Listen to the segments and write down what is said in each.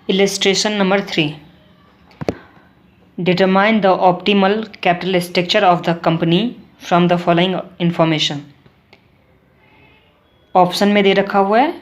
Illustration number 3. Determine the optimal capital structure of the company from the following information. Option में दे रखा हुआ है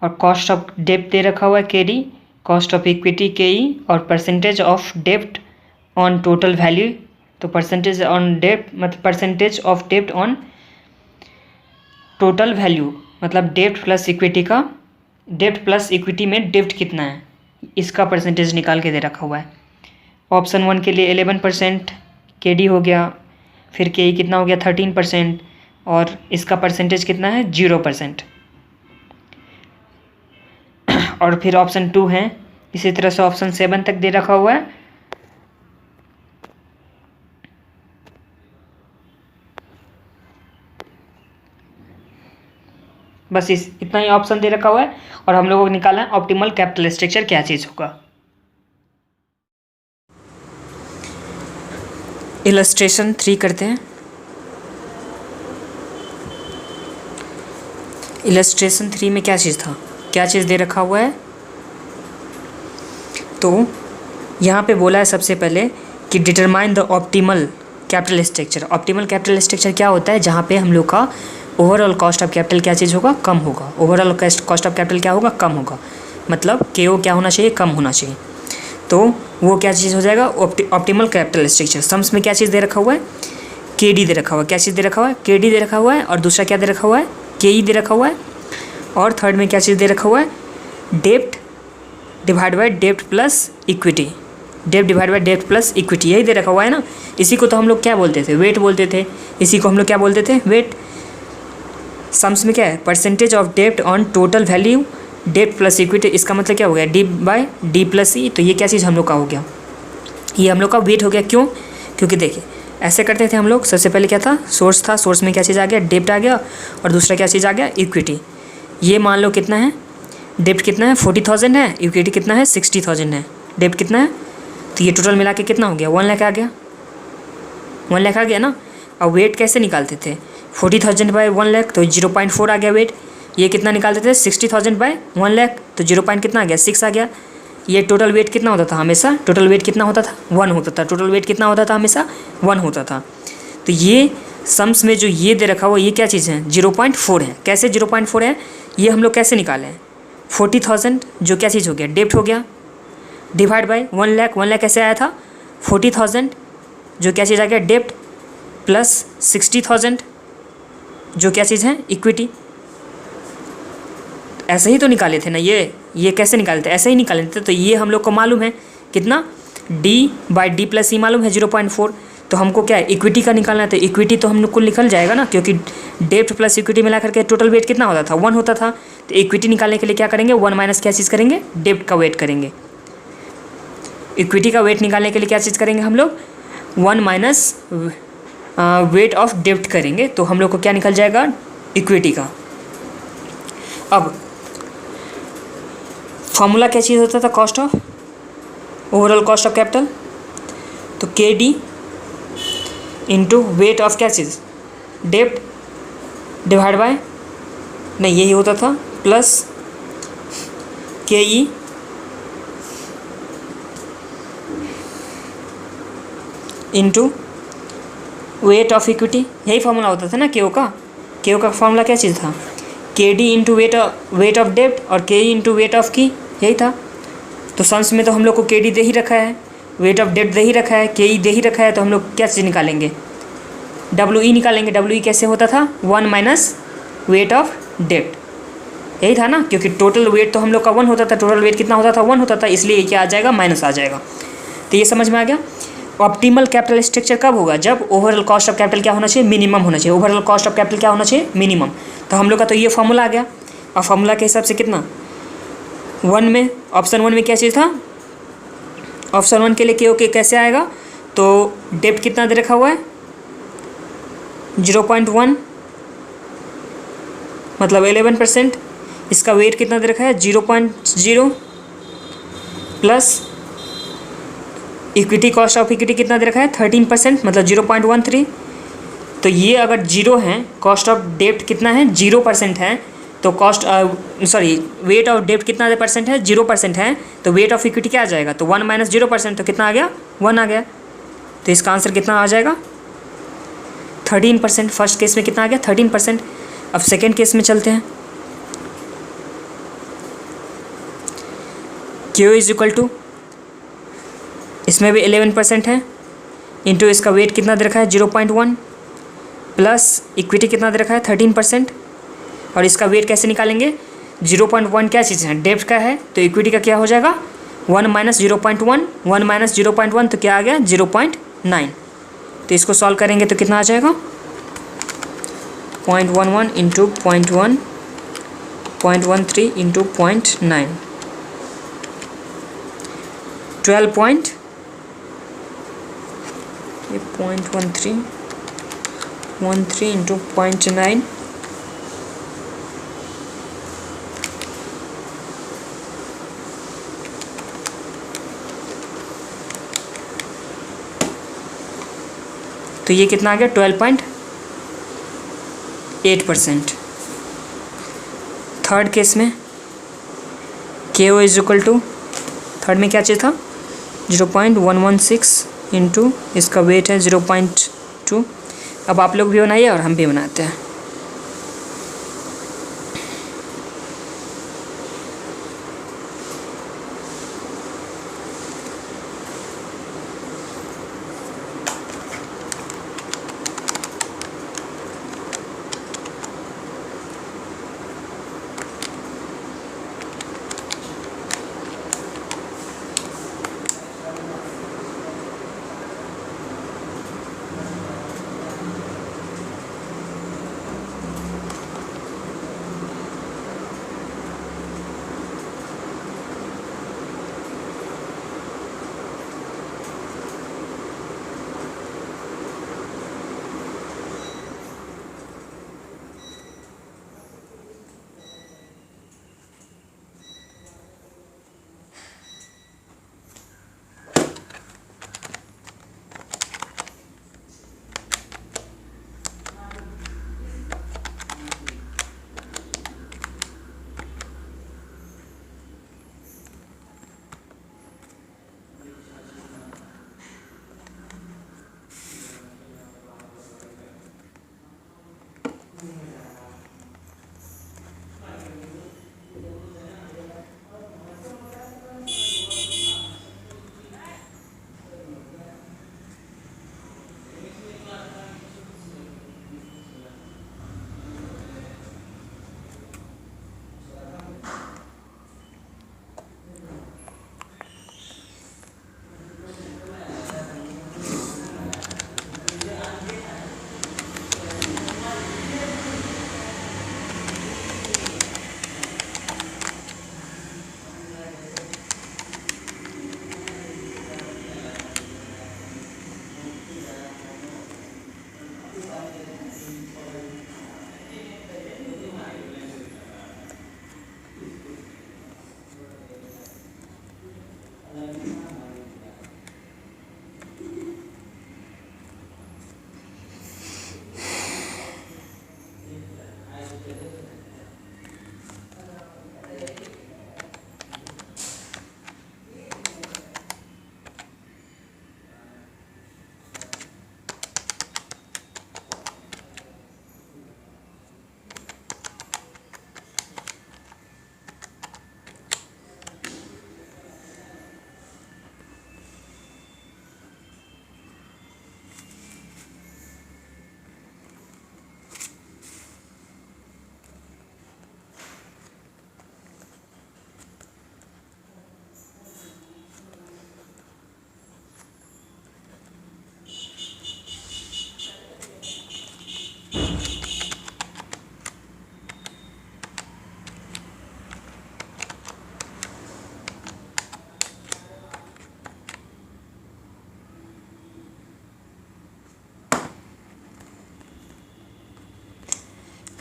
और कॉस्ट ऑफ डेप्ट दे रखा हुआ है KD, cost of equity KE और परसेंटेज ऑफ डेप्ट ऑन टोटल वैल्यू। तो परसेंटेज ऑन डेप्ट मतलब परसेंटेज ऑफ डेप्ट ऑन टोटल वैल्यू मतलब डेप्ट प्लस इक्विटी का, डेप्ट प्लस इक्विटी में डेप्ट कितना है इसका परसेंटेज निकाल के दे रखा हुआ है। ऑप्शन 1 के लिए 11% KD हो गया, फिर KE कितना हो गया 13% और इसका परसेंटेज कितना है 0%। और फिर ऑप्शन 2 है, इसी तरह से ऑप्शन 7 तक दे रखा हुआ है। बस इतना ही ऑप्शन दे रखा हुआ है और हम लोगों को निकालना है ऑप्टिमल कैपिटल स्ट्रक्चर क्या चीज़ होगा। इलस्ट्रेशन 3 करते हैं। इलस्ट्रेशन 3 में क्या चीज़ था, क्या चीज़ दे रखा हुआ है। तो यहाँ पे बोला है सबसे पहले कि determine the optimal capital structure. Optimal capital structure क्या होता है, जहाँ पे हम लोग का ओवरऑल कॉस्ट ऑफ कैपिटल क्या चीज़ होगा, कम होगा। ओवरऑल कॉस्ट ऑफ कैपिटल क्या होगा, कम होगा। मतलब KO क्या होना चाहिए, कम होना चाहिए। तो वो क्या चीज़ हो जाएगा, ऑप्टिमल कैपिटल स्ट्रक्चर। सम्स में क्या चीज़ दे रखा हुआ है, KD दे रखा हुआ है। क्या चीज़ दे रखा हुआ है, KD दे रखा हुआ है। और दूसरा क्या दे रखा हुआ है, KE दे रखा हुआ है। और थर्ड में क्या चीज़ दे रखा हुआ है, डेप्ट divide by dept plus equity. Dept divide by dept plus equity यही दे रखा हुआ है ना। इसी को तो हम लोग क्या बोलते थे, वेट बोलते थे। इसी को हम लोग क्या बोलते थे, वेट। सम्स में क्या है, परसेंटेज ऑफ डेप्ट on total value dept plus equity. इसका मतलब क्या हो गया, D by D plus E। तो ये क्या चीज़ हम लोग का हो गया, ये हम लोग का वेट हो गया। क्यों, क्योंकि देखिए ऐसे करते थे हम लोग। सबसे पहले क्या था, सोर्स था। सोर्स में क्या चीज़ आ गया, डेप्ट आ गया। और दूसरा क्या चीज़ आ गया, इक्विटी। ये मान लो कितना है, डेप्ट कितना है 40,000 है, इक्विटी कितना है 60,000 है। डेप्ट कितना है, तो ये टोटल मिला के कितना हो गया, 1 लाख आ गया। 1 लाख आ गया ना। अब वेट कैसे निकालते थे, 40,000 बाय 1 लाख तो 0.4 आ गया वेट। ये कितना निकालते थे, 60,000 बाय 1 लाख तो 0. कितना आ गया, 6 आ गया। ये टोटल वेट कितना होता था हमेशा, टोटल वेट कितना होता था 1 होता था। टोटल वेट कितना होता था हमेशा 1 होता था। तो ये सम्स में जो ये दे रखा हुआ ये क्या चीज़ है, 0.4 है। कैसे 0.4 है, ये हम लोग कैसे निकालें, 40,000 जो क्या चीज़ हो गया, डेप्ट हो गया, डिवाइड बाय 1 लाख। 1 लाख कैसे आया था, 40,000 जो क्या चीज़ आ गया, डेप्ट प्लस 60,000 जो क्या चीज़ है, इक्विटी। ऐसे ही तो निकाले थे ना, ये कैसे निकाले थे, ऐसे ही निकाले थे। तो ये हम लोग को मालूम है कितना, D by D plus E मालूम है 0.4। तो हमको क्या है, इक्विटी का निकालना है। तो इक्विटी तो हम लोग को निकल जाएगा ना, क्योंकि डेप्ट प्लस इक्विटी मिला करके टोटल वेट कितना होता था, 1 होता था। तो इक्विटी निकालने के लिए क्या करेंगे, 1 माइनस क्या चीज़ करेंगे, डेप्ट का वेट करेंगे। इक्विटी का वेट निकालने के लिए क्या चीज़ करेंगे हम लोग, 1 माइनस वेट ऑफ डेप्ट करेंगे। तो हम लोग को क्या निकल जाएगा, इक्विटी का। अब फॉर्मूला क्या चीज़ होता था, cost of overall cost of capital. तो KD इंटू वेट ऑफ क्या चीज़, डेप्ट डिवाइड बाय, नहीं यही होता था, plus KE into weight of equity. यही फॉर्मूला होता था ना KO का। KO का फॉर्मूला क्या चीज़ था, KD इंटू वेट ऑफ डेप्ट और KE इंटू वेट ऑफ की, यही था। तो सम्स में तो हम लोग को KD दे ही रखा है, वेट ऑफ डेप्ट दे ही रखा है, KE दे ही रखा है। तो हम लोग क्या चीज़ निकालेंगे, WE निकालेंगे। WE कैसे होता था, 1 माइनस वेट ऑफ डेप्ट, यही था ना। क्योंकि टोटल वेट तो हम लोग का 1 होता था, टोटल वेट कितना होता था, 1 होता था। इसलिए क्या आ जाएगा, माइनस आ जाएगा। तो ये समझ में आ गया। ऑप्टिमल कैपिटल स्ट्रक्चर कब होगा, जब ओवरऑल कॉस्ट ऑफ कैपिटल क्या होना चाहिए, मिनिमम होना चाहिए। ओवरऑल कॉस्ट ऑफ कैपिटल क्या होना चाहिए, मिनिमम। तो हम लोग का तो ये फॉर्मूला आ गया। और फॉर्मूला के हिसाब से कितना, 1 में, ऑप्शन 1 में क्या चीज़ था, ऑप्शन 1 के लिए KO के कैसे आएगा। तो डेप्ट कितना दे रखा हुआ है, 0.1 मतलब 11%। इसका वेट कितना दे रखा है, 0.0 plus equity, cost of equity कितना दे रखा है 13% मतलब 0.13। तो ये अगर 0 है, कॉस्ट ऑफ डेप्ट कितना है 0% है, तो कॉस्ट सॉरी वेट ऑफ डेब्ट कितना % है, 0% है, तो वेट ऑफ इक्विटी क्या आ जाएगा, तो 1 माइनस 0%, तो कितना आ गया, 1 आ गया। तो इसका आंसर कितना आ जाएगा, 13%। फर्स्ट केस में कितना आ गया, 13%। अब सेकेंड केस में चलते हैं। क्यू इज इक्वल टू, इसमें भी 11% है, इंटू इसका वेट कितना दे रखा है 0.1, प्लस इक्विटी कितना दे रखा है 13%, और इसका वेट कैसे निकालेंगे, 0.1 क्या चीज़ है, डेब्ट का है, तो इक्विटी का क्या हो जाएगा 1 माइनस 0.1, 1 माइनस 0.1 तो क्या आ गया 0.9। तो इसको सॉल्व करेंगे तो कितना आ जाएगा 0.11 इंटू 0.1, 0.13 इंटू 0.9, 12 ये 0.13 इंटू 0.9, तो ये कितना आ गया 12.8%। थर्ड केस में K O is equal to, third में क्या चाहिए था 0.116 इंटू इसका वेट है 0.2। अब आप लोग भी बनाइए और हम भी बनाते हैं।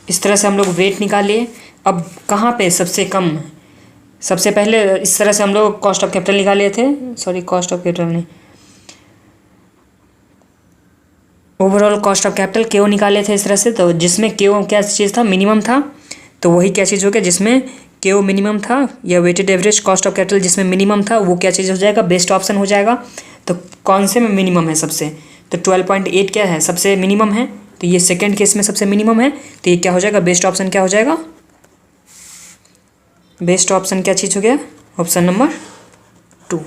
इस तरह से हम लोग वेट निकालिए। अब कहाँ पे सबसे कम, सबसे पहले इस तरह से हम लोग कॉस्ट ऑफ कैपिटल निकाले थे, सॉरी कॉस्ट ऑफ कैपिटल नहीं, ओवरऑल कॉस्ट ऑफ कैपिटल केओ निकाले थे इस तरह से। तो जिसमें केओ क्या चीज़ था, मिनिमम था, तो वही क्या चीज़ हो गया जिसमें KO मिनिमम था या weighted average cost of capital जिसमें मिनिमम था, वो क्या चीज़ हो जाएगा, बेस्ट ऑप्शन हो जाएगा। तो कौन से में मिनिमम है सबसे, तो 12.8 क्या है सबसे मिनिमम है, तो ये सेकेंड केस में सबसे मिनिमम है, तो ये क्या हो जाएगा, बेस्ट ऑप्शन क्या हो जाएगा, बेस्ट ऑप्शन क्या चीज़ हो गया, ऑप्शन नंबर 2।